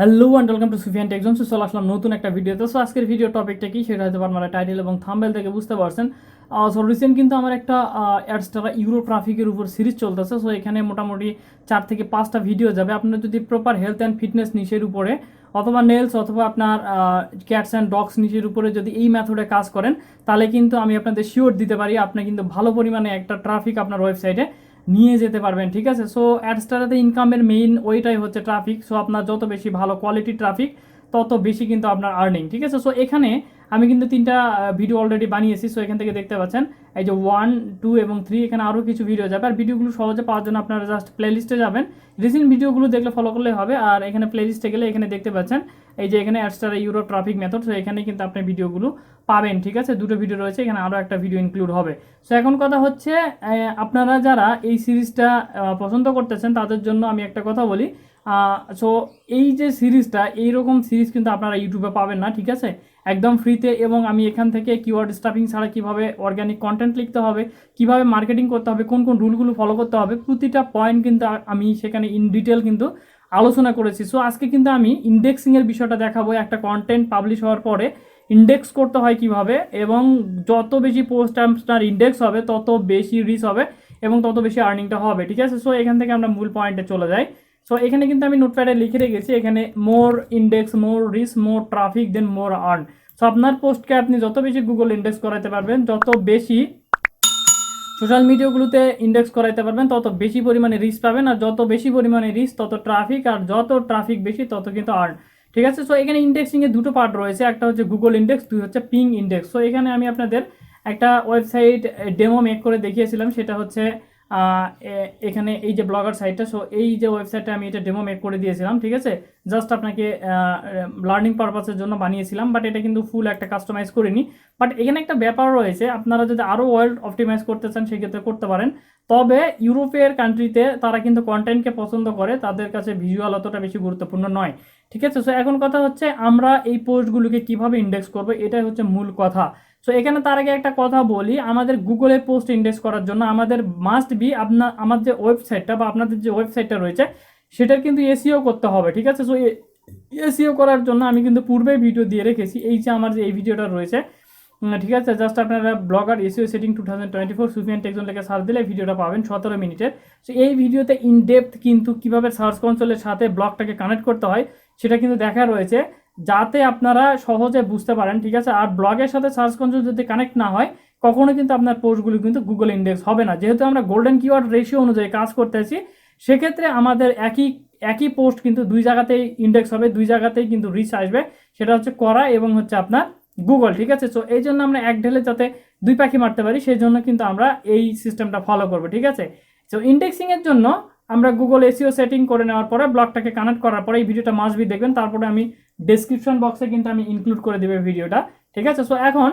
Hello and welcome to Sufiyan tech zone. চলে আসলাম নতুন একটা ভিডিওতে। সো আজকের ভিডিও টপিকটা কি সেটা হয়তো আপনারা টাইটেল এবং থাম্বনেল থেকে বুঝতে পারছেন। সো রিসেন্ট কিন্তু আমার একটা অ্যাডসটারা ইউরো ট্রাফিকের উপর সিরিজ চলতেছে। সো এখানে মোটামুটি 4 থেকে 5টা ভিডিও যাবে। আপনার যদি প্রপার হেলথ অ্যান্ড ফিটনেস নিশের উপরে অথবা নেলস অথবা আপনার ক্যাটস অ্যান্ড ডগস নিশের উপরে যদি এই মেথডে কাজ করেন তাহলে কিন্তু আমি আপনাদের শিওর দিতে পারি আপনি কিন্তু ভালো পরিমাণে একটা ট্রাফিক আপনার ওয়েবসাইটে নিয়ে যেতে পারবেন। ঠিক আছে, সো অ্যাডস্টারাতে ইনকামের মেইন ওইটাই হচ্ছে ট্রাফিক। সো আপনার যত বেশি ভালো কোয়ালিটি ট্রাফিক তত বেশি কিন্তু আপনার আর্নিং। ঠিক আছে, সো এখানে আমি কিন্তু 3টা ভিডিও অলরেডি বানিয়েছি। সো এখান থেকে দেখতে পাচ্ছেন এই যে 1, 2 এবং 3 এখানে আরও কিছু ভিডিও যাবে। আর ভিডিওগুলো সহজে পাওয়ার জন্য আপনারা জাস্ট প্লেলিস্টে যাবেন, রিসেন্ট ভিডিওগুলো দেখলে ফলো করলে হবে। আর এখানে প্লেলিস্টে গেলে এখানে দেখতে পাচ্ছেন এই যে এখানে Adster euro traffic method. So এখানে কিন্তু আপনি ভিডিওগুলো পাবেন। ঠিক আছে, 2টো ভিডিও রয়েছে, এখানে আরও একটা ভিডিও ইনক্লুড হবে। সো এখন কথা হচ্ছে আপনারা যারা এই সিরিজটা পছন্দ করতেছেন তাদের জন্য আমি একটা কথা বলি। সো এই যে সিরিজটা, এইরকম সিরিজ কিন্তু আপনারা ইউটিউবে পাবেন না। ঠিক আছে, একদম ফ্রিতে। এবং আমি এখান থেকে কিওয়ার্ড স্টাফিং ছাড়া কীভাবে অর্গানিক কন্টেন্ট লিখতে হবে, কীভাবে মার্কেটিং করতে হবে, কোন কোন রুলগুলো ফলো করতে হবে, প্রতিটা পয়েন্ট কিন্তু আমি সেখানে ইন ডিটেল কিন্তু আলোচনা করেছি। সো আজকে কিন্তু আমি ইন্ডেক্সিংয়ের বিষয়টা দেখাবো। একটা কন্টেন্ট পাবলিশ হওয়ার পরে ইন্ডেক্স করতে হয় কিভাবে, এবং যত বেশি পোস্ট আপনার ইন্ডেক্স হবে তত বেশি রিচ হবে এবং তত বেশি আর্নিংটা হবে। ঠিক আছে, সো এখান থেকে আমরা মূল পয়েন্টে চলে যাই। সো এখানে কিন্তু আমি নোটপ্যাডে লিখে রেখেছি, এখানে মোর ইন্ডেক্স, মোর রিচ, মোর ট্রাফিক, দেন মোর আর্ন। সো আপনার পোস্টকে আপনি যত বেশি গুগল ইন্ডেক্স করাতে পারবেন, যত বেশি সোশ্যাল মিডিয়াগুলোতে ইন্ডেক্স করাইতে পারবেন, তত বেশি পরিমাণে রিচ পাবেন। আর যত বেশি পরিমাণে রিচ তত ট্রাফিক, আর যত ট্রাফিক বেশি তত কিন্তু আর্ন। ঠিক আছে, সো এখানে ইন্ডেক্সিংয়ে 2টো পার্ট রয়েছে, একটা হচ্ছে গুগল ইন্ডেক্স, 2 হচ্ছে পিং ইন্ডেক্স। সো এখানে আমি আপনাদের একটা ওয়েবসাইট ডেমো মেক করে দেখিয়েছিলাম, সেটা হচ্ছে এখানে এই যে ব্লগার সাইটটা। সো এই যে ওয়েবসাইটটা আমি এটা ডেমো মেক করে দিয়েছিলাম। ঠিক আছে, জাস্ট আপনাকে লার্নিং পারপাসের জন্য বানিয়েছিলাম, বাট এটা কিন্তু ফুল একটা কাস্টমাইজ করিনি। বাট এখানে একটা ব্যাপার রয়েছে, আপনারা যদি আরও ওয়ার্ল্ড অপটিমাইজ করতে চান সেক্ষেত্রে করতে পারেন। তবে ইউরোপের কান্ট্রিতে তারা কিন্তু কন্টেন্টকে পছন্দ করে, তাদের কাছে ভিজুয়াল অতটা বেশি গুরুত্বপূর্ণ নয়। ঠিক আছে, সো এখন কথা হচ্ছে আমরা এই পোস্টগুলোকে কিভাবে ইন্ডেক্স করব, এটাই হচ্ছে মূল কথা। সো এখানে তার আগে একটা কথা বলি, আমাদের গুগলের পোস্ট ইন্ডেক্স করার জন্য আমাদের মাস্ট বি আমার যে ওয়েবসাইটটা বা আপনাদের যে ওয়েবসাইটটা রয়েছে সেটার কিন্তু এসইও করতে হবে। ঠিক আছে, সো এসইও করার জন্য আমি কিন্তু পূর্বে ভিডিও দিয়ে রেখেছি, এই যে আমার যে এই ভিডিওটা রয়েছে। ঠিক আছে, জাস্ট আপনারা blogger SEO setting 2024 Sufiyan tech zone লিখে সার্চ দিলে ভিডিওটা পাবেন 17 মিনিটের। সো এই ভিডিওতে ইনডেপথ কিন্তু কিভাবে সার্চ কনসোলের সাথে ব্লগটাকে কানেক্ট করতে হয় সেটা কিন্তু দেখা রয়েছে, যাতে আপনারা সহজে বুঝতে পারেন। ঠিক আছে, আর ব্লগের সাথে সার্চ কনসোল যদি কানেক্ট না হয় কখনো কিন্তু আপনার পোস্টগুলো কিন্তু গুগল ইন্ডেক্স হবে না। যেহেতু আমরা গোল্ডেন কিওয়ার্ড রেশিও অনুযায়ী কাজ করতেছি, সেক্ষেত্রে আমাদের একই পোস্ট কিন্তু 2 জায়গাতেই ইন্ডেক্স হবে, 2 জায়গাতেই কিন্তু রিচ আসবে, সেটা হচ্ছে করা এবং হচ্ছে আপনার গুগল। ঠিক আছে, সো এই জন্য আমরা এক ঢেলে যাতে 2 পাখি মারতে পারি সেই জন্য কিন্তু আমরা এই সিস্টেমটা ফলো করবো। ঠিক আছে, সো ইন্ডেক্সিংয়ের জন্য আমরা গুগল এসইও সেটিং করে নেওয়ার পরে ব্লগটাকে কানেক্ট করার পরে এই ভিডিওটা মাস্ট বি দেখবেন, তারপরে আমি ডেসক্রিপশন বক্সে কিন্তু আমি ইনক্লুড করে দেবে ভিডিওটা। ঠিক আছে, সো এখন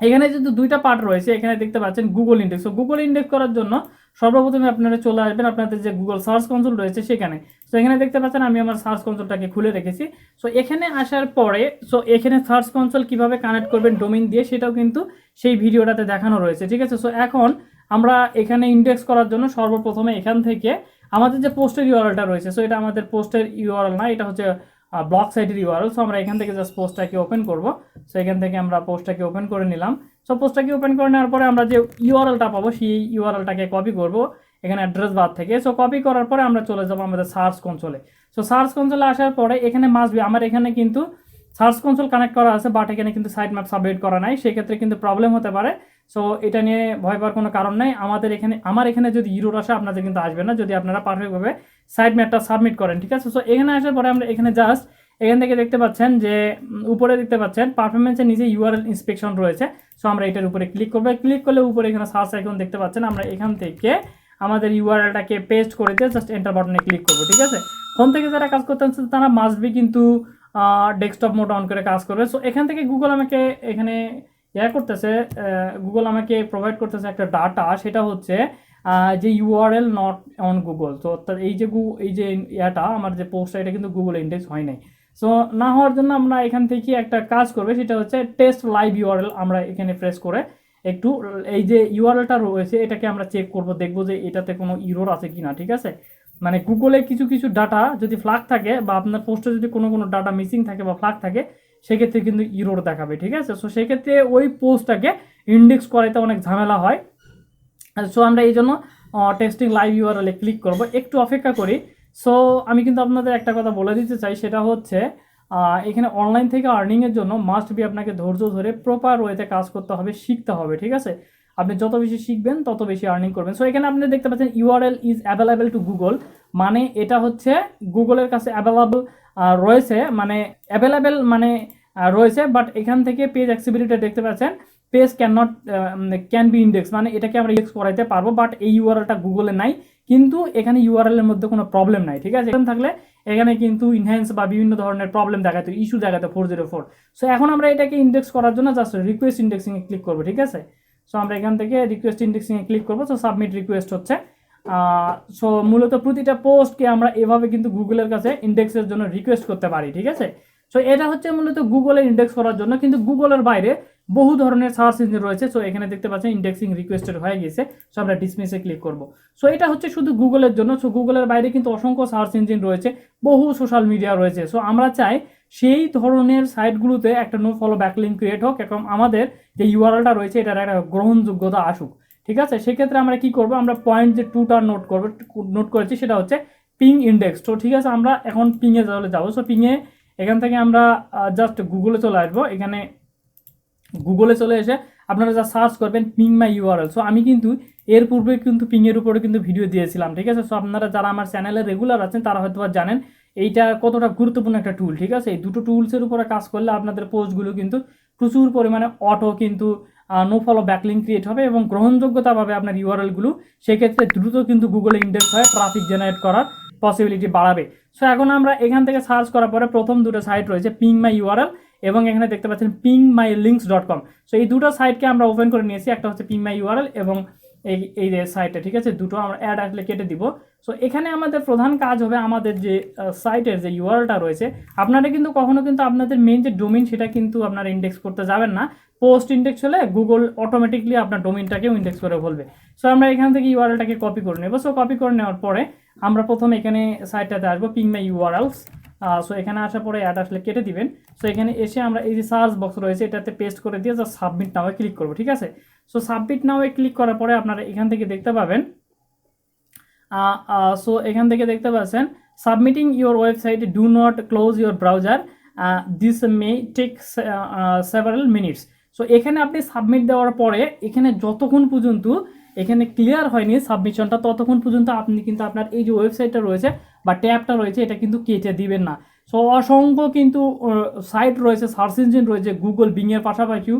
এখানে যেহেতু 2টা পার্ট রয়েছে, এখানে দেখতে পাচ্ছেন Google index. So Google index করার জন্য সর্বপ্রথমে আপনারা চলে আসবেন আপনাদের যে গুগল সার্চ কনসোল রয়েছে সেখানে। সো এখানে দেখতে পাচ্ছেন আমি আমার সার্চ কনসোলটাকে খুলে রেখেছি। সো এখানে আসার পরে সো এখানে সার্চ কনসোল কিভাবে কানেক্ট করবেন ডোমেইন দিয়ে সেটাও কিন্তু সেই ভিডিওটাতে দেখানো রয়েছে। ঠিক আছে, সো এখন আমরা এখানে ইন্ডেক্স করার জন্য সর্বপ্রথমে এখান থেকে আমাদের যে পোস্টের ইউআরএলটা রয়েছে, সো এটা আমাদের পোস্টের ইউআরএল না, এটা হচ্ছে ব্লগ সাইটের ইউআরএল। সো আমরা এখান থেকে জাস্ট পোস্টটাকে ওপেন করব। সো এখান থেকে আমরা পোস্টটাকে ওপেন করে নিলাম। সো পোস্টটাকে ওপেন করে নেওয়ার পরে আমরা যে ইউআরএলটা পাবো সেই ইউআরএলটাকে কপি করব এখানে অ্যাড্রেস বার থেকে। সো কপি করার পরে আমরা চলে যাব আমাদের সার্চ কনসোলে। সো সার্চ কনসোলে আসার পরে এখানে মাস্ট বি আমার এখানে কিন্তু সার্চ কনসোল কানেক্ট করা আছে, বাট এখানে কিন্তু সাইট ম্যাপ সাবমিট করা নাই, সেক্ষেত্রে কিন্তু প্রবলেম হতে পারে। সো এটা নিয়ে ভয় পাওয়ার কোনো কারণ নাই। আমার এখানে যদি ইউরোর আসে আপনাদের কিন্তু আসবে না যদি আপনারা পারফেক্টভাবে সাইট ম্যাপটা সাবমিট করেন। ঠিক আছে, সো এখানে আসার পরে আমরা এখানে জাস্ট এখান থেকে দেখতে পাচ্ছেন যে উপরে দেখতে পাচ্ছেন পারফরমেন্সের নিচে ইউআরএল ইন্সপেকশন রয়েছে। সো আমরা এটার উপরে ক্লিক করবো, ক্লিক করলে উপরে এখানে সার্চ আইকন দেখতে পাচ্ছেন, আমরা এখান থেকে আমাদের ইউআরএলটাকে পেস্ট করে দিয়ে জাস্ট এন্টার বাটনে ক্লিক করবো। ঠিক আছে, ফোন থেকে যারা কাজ করতে তারা মাস্ট বি কিন্তু ডেস্কটপ মোড অন করে কাজ করবে। সো এখান থেকে গুগল আমাকে এখানে করতেছে, গুগল আমাকে প্রোভাইড করতেছে একটা ডাটা, সেটা হচ্ছে যে ইউআরএল নট অন গুগল। তো অর্থাৎ এই যে আমার যে পোস্টটা এটা কিন্তু গুগল ইন্ডেক্স হয় নাই। সো না হওয়ার জন্য আমরা এখান থেকে একটা কাজ করবে, সেটা হচ্ছে টেস্ট লাইভ ইউআরএল। আমরা এখানে প্রেস করে একটু এই যে ইউআরএলটা রয়েছে এটাকে আমরা চেক করব, দেখবো যে এটাতে কোনো ইরোর আছে কিনা। ঠিক আছে, মানে গুগলে কিছু কিছু ডাটা যদি ফ্লাগ থাকে বা আপনার পোস্টে যদি কোনো কোনো ডাটা মিসিং থাকে বা ফ্লাগ থাকে, সেক্ষেত্রে কিন্তু ইরোর দেখাবে, ঠিক আছে। সো সেক্ষেত্রে ওই পোস্টটাকে ইন্ডেক্স করাইতে অনেক ঝামেলা হয়। সো আমরা এই জন্য টেস্টিং লাইভ ইউআরএল ক্লিক করব, একটু অপেক্ষা করি। সো আমি কিন্তু আপনাদের একটা কথা বলে দিতে চাই, সেটা হচ্ছে এখানে অনলাইন থেকে আর্নিংয়ের জন্য মাস্ট বি আপনাকে ধৈর্য ধরে প্রপার ওয়েতে কাজ করতে হবে, শিখতে হবে, ঠিক আছে। আপনি যত বেশি শিখবেন তত বেশি আর্নিং করবেন। সো এখানে আপনি দেখতে পাচ্ছেন URL is available two Google, মানে এটা হচ্ছে গুগলের কাছে অ্যাভেলেবল রয়েছে, মানে অ্যাভেলেবেল মানে রয়েছে, বাট এখান থেকে পেজ অ্যাক্সেসিবিলিটি দেখতে পাচ্ছেন পেজ ক্যান বি ইন্ডেক্স, মানে এটাকে আমরা ইন্ডেক্স করাইতে পারবো, বাট এই ইউআরএলটা গুগলে নাই, কিন্তু এখানে ইউআরএল এর মধ্যে কোনো প্রবলেম নাই, ঠিক আছে। এখানে থাকলে এখানে কিন্তু ইনহ্যান্স বা বিভিন্ন ধরনের প্রবলেম দেখাতো, ইস্যু দেখাতো 404। সো এখন আমরা এটাকে ইন্ডেক্স করার জন্য জাস্ট রিকোয়েস্ট ইন্ডেক্সিংয়ে ক্লিক করবো, ঠিক আছে। সো আমরা এখান থেকে রিকোয়েস্ট ইন্ডেক্সিংয়ে ক্লিক করবো। সো সাবমিট রিকোয়েস্ট হচ্ছে। সো মূলত প্রতিটা পোস্টকে আমরা এভাবে কিন্তু গুগলের কাছে ইন্ডেক্সের জন্য রিকোয়েস্ট করতে পারি, ঠিক আছে। সো এটা হচ্ছে মূলত গুগলের ইন্ডেক্স করার জন্য, কিন্তু গুগলের বাইরে বহু ধরনের সার্চ ইঞ্জিন রয়েছে। সো এখানে দেখতে পাচ্ছেন ইন্ডেক্সিং রিকোয়েস্টেড হয়ে গেছে। সো আমরা ডিসমিসে ক্লিক করব। সো এটা হচ্ছে শুধু গুগলের জন্য। সো গুগলের বাইরে কিন্তু অসংখ্য সার্চ ইঞ্জিন রয়েছে, বহু সোশ্যাল মিডিয়া রয়েছে। সো আমরা চাই সেই ধরনের সাইটগুলোতে একটা নো ফলো ব্যাকলিঙ্ক ক্রিয়েট হোক এবং আমাদের যে ইউআরএলটা রয়েছে এটার একটা গ্রহণযোগ্যতা আসুক, ঠিক আছে। সেক্ষেত্রে আমরা কি করব, আমরা পয়েন্ট যে 2টা নোট করেছি সেটা হচ্ছে পিং ইন্ডেক্স। তো ঠিক আছে, আমরা এখন পিংয়ে তাহলে যাবো। সো পিংয়ে এখান থেকে আমরা জাস্ট গুগলে চলে আসবো। এখানে গুগলে চলে এসে আপনারা যা সার্চ করবেন পিং মাই ইউআরএল। সো আমি কিন্তু এর পূর্বে কিন্তু পিংয়ের উপরে কিন্তু ভিডিও দিয়েছিলাম, ঠিক আছে। সো আপনারা যারা আমার চ্যানেলে রেগুলার আছেন তারা হয়তো জানেন এইটা কতটা গুরুত্বপূর্ণ একটা টুল, ঠিক আছে। এই দুটো টুলসের উপরে কাজ করলে আপনাদের পোস্টগুলো কিন্তু প্রচুর পরিমাণে অটো কিন্তু নো ফলো ব্যাকলিঙ্ক ক্রিয়েট হবে এবং গ্রহণযোগ্যতা পাবে আপনার ইউআরএলগুলো। সেক্ষেত্রে দ্রুত কিন্তু গুগলে ইন্ডেক্স হয়ে ট্রাফিক জেনারেট করার পসিবিলিটি বাড়াবে। সো এখন আমরা এখান থেকে সার্চ করার পরে প্রথম দুটো সাইট রয়েছে পিং মাই ইউআরএল এবং এখানে দেখতে পাচ্ছেন pingmylinks.com। সো এই দুটো সাইটকে আমরা ওপেন করে নিয়েছি, একটা হচ্ছে পিং মাই ইউআরএল এবং এই যে সাইটটা, ঠিক আছে। দুটো আমরা অ্যাড আসলে কেটে দিব। সো এখানে আমাদের প্রধান কাজ হবে আমাদের যে সাইটের যে ইউআরএলটা রয়েছে, আপনারা কিন্তু কখনো কিন্তু আপনাদের মেইন যে ডোমেইন সেটা কিন্তু আপনারা ইন্ডেক্স করতে যাবেন না। পোস্ট ইন্ডেক্স হলে গুগল অটোমেটিকলি আপনার ডোমেইনটাকেও ইন্ডেক্স করে বলবে। সো আমরা এখান থেকে ইউআরএলটাকে কপি করে নেব। সো কপি করে নেওয়ার পরে আমরা প্রথমে এখানে সাইটটাতে আসবো পিং মাই ইউআরএলস। সো এখানে আসার পরে অ্যাড আসলে কেটে দিবেন। সো এখানে এসে আমরা এই যে সার্চ বক্স রয়েছে এটাতে পেস্ট করে দিয়ে জাস্ট সাবমিট নাও ক্লিক করবো, ঠিক আছে। সো সাবমিট নাও ক্লিক করার পরে আপনারা এখান থেকে দেখতে পাবেন সো এখান থেকে দেখতে পাচ্ছেন submitting your website, do not close your browser, this may take several minutes. So এখানে আপনি সাবমিট দেওয়ার পরে এখানে যতক্ষণ পর্যন্ত এখানে ক্লিয়ার হয়নি সাবমিশনটা, ততক্ষণ পর্যন্ত আপনি কিন্তু আপনার এই যে ওয়েবসাইটটা রয়েছে বা ট্যাবটা রয়েছে এটা কিন্তু কেটে দিবেন না। সো অসংখ্য কিন্তু সাইট রয়েছে, সার্চ ইঞ্জিন রয়েছে, গুগল বিংয়ের পাশাপাশিও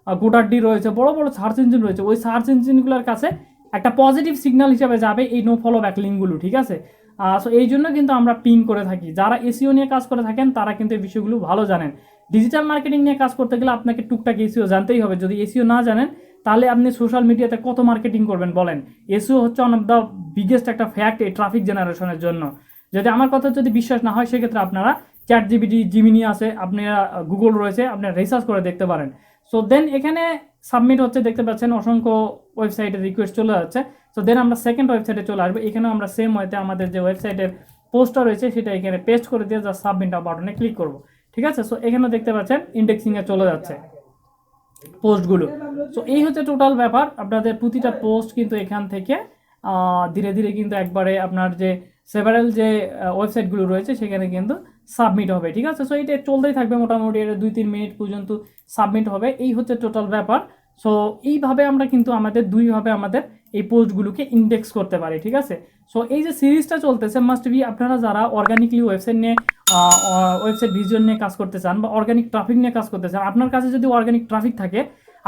গোডাডি রয়েছে, বড় বড় সার্চ ইঞ্জিন রয়েছে। ওই সার্চ ইঞ্জিনগুলোর কাছে একটা পজিটিভ সিগন্যাল হিসেবে যাবে এই নো ফলো ব্যাকলিঙ্কগুলো, ঠিক আছে। সো এই জন্য কিন্তু আমরা পিং করে থাকি। যারা এসইও নিয়ে কাজ করে থাকেন তারা কিন্তু এই বিষয়গুলো ভালো জানেন। ডিজিটাল মার্কেটিং নিয়ে কাজ করতে গেলে আপনাকে টুকটাক এসইও জানতেই হবে। যদি এসইও না জানেন তাহলে আপনি সোশ্যাল মিডিয়াতে কত মার্কেটিং করবেন বলেন। এসইও হচ্ছে ওয়ান অফ দ্য বিগেস্ট একটা ফ্যাক্ট এই ট্রাফিক জেনারেশনের জন্য। যদি আমার কথা যদি বিশ্বাস না হয় সেক্ষেত্রে আপনারা চ্যাটজিপিটি, জিমিনি আছে, আপনারা গুগল রয়েছে, আপনারা রিসার্চ করে দেখতে পারেন। সো দেন এখানে সাবমিট হচ্ছে, দেখতে পাচ্ছেন অসংখ্য ওয়েবসাইটের রিকোয়েস্ট চলে যাচ্ছে। সো দেন আমরা সেকেন্ড ওয়েবসাইটে চলে আসবো। এখানেও আমরা সেম ওয়েতে আমাদের যে ওয়েবসাইটের পোস্টটা রয়েছে সেটা এখানে পেস্ট করে দিয়ে জাস্ট সাবমিট বাটনে ক্লিক করব, ঠিক আছে। সো এখানে দেখতে পাচ্ছেন ইন্ডেক্সিংয়ে চলে যাচ্ছে পোস্টগুলো। সো এই হচ্ছে টোটাল ব্যাপার। আপনাদের প্রতিটা পোস্ট কিন্তু এখান থেকে ধীরে ধীরে কিন্তু একবারে আপনার যে সেভারাল যে ওয়েবসাইটগুলো রয়েছে সেখানে কিন্তু সাবমিট হবে, ঠিক আছে। সো এটা চলতেই থাকবে মোটামুটি, এটা 2-3 মিনিট পর্যন্ত সাবমিট হবে। এই হচ্ছে টোটাল ব্যাপার। সো এইভাবে আমরা কিন্তু দুইভাবে আমাদের এই পোস্টগুলোকে ইন্ডেক্স করতে পারি, ঠিক আছে। সো এই যে সিরিজটা চলতেছে মাস্ট বি আপনারা যারা অর্গানিকলি ওয়েবসাইট ভিজন নিয়ে কাজ করতে চান বা অর্গানিক ট্রাফিক নিয়ে কাজ করতে চান, আপনার কাছে যদি অর্গানিক ট্রাফিক থাকে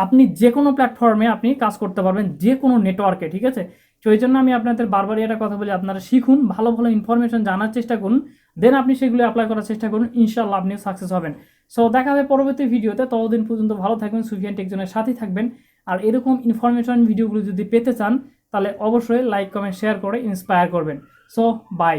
আপনি যে কোনো প্ল্যাটফর্মে আপনি কাজ করতে পারবেন, যে কোনো নেটওয়ার্কে, ঠিক আছে। তো এই জন্য আমি আপনাদের বারবারই একটা কথা বলি, আপনারা শিখুন, ভালো ভালো ইনফরমেশন জানার চেষ্টা করুন, দেন আপনি সেগুলো অ্যাপ্লাই করার চেষ্টা করুন, ইনশাল্লাহ আপনি সাকসেস হবেন। সো দেখা হবে পরবর্তী ভিডিওতে। ততদিন পর্যন্ত ভালো থাকবেন, সুফিয়ান টেকজনের সাথেই থাকবেন। আর এরকম ইনফরমেশন ভিডিওগুলো যদি পেতে চান তাহলে অবশ্যই লাইক, কমেন্ট, শেয়ার করে ইন্সপায়ার করবেন। So by.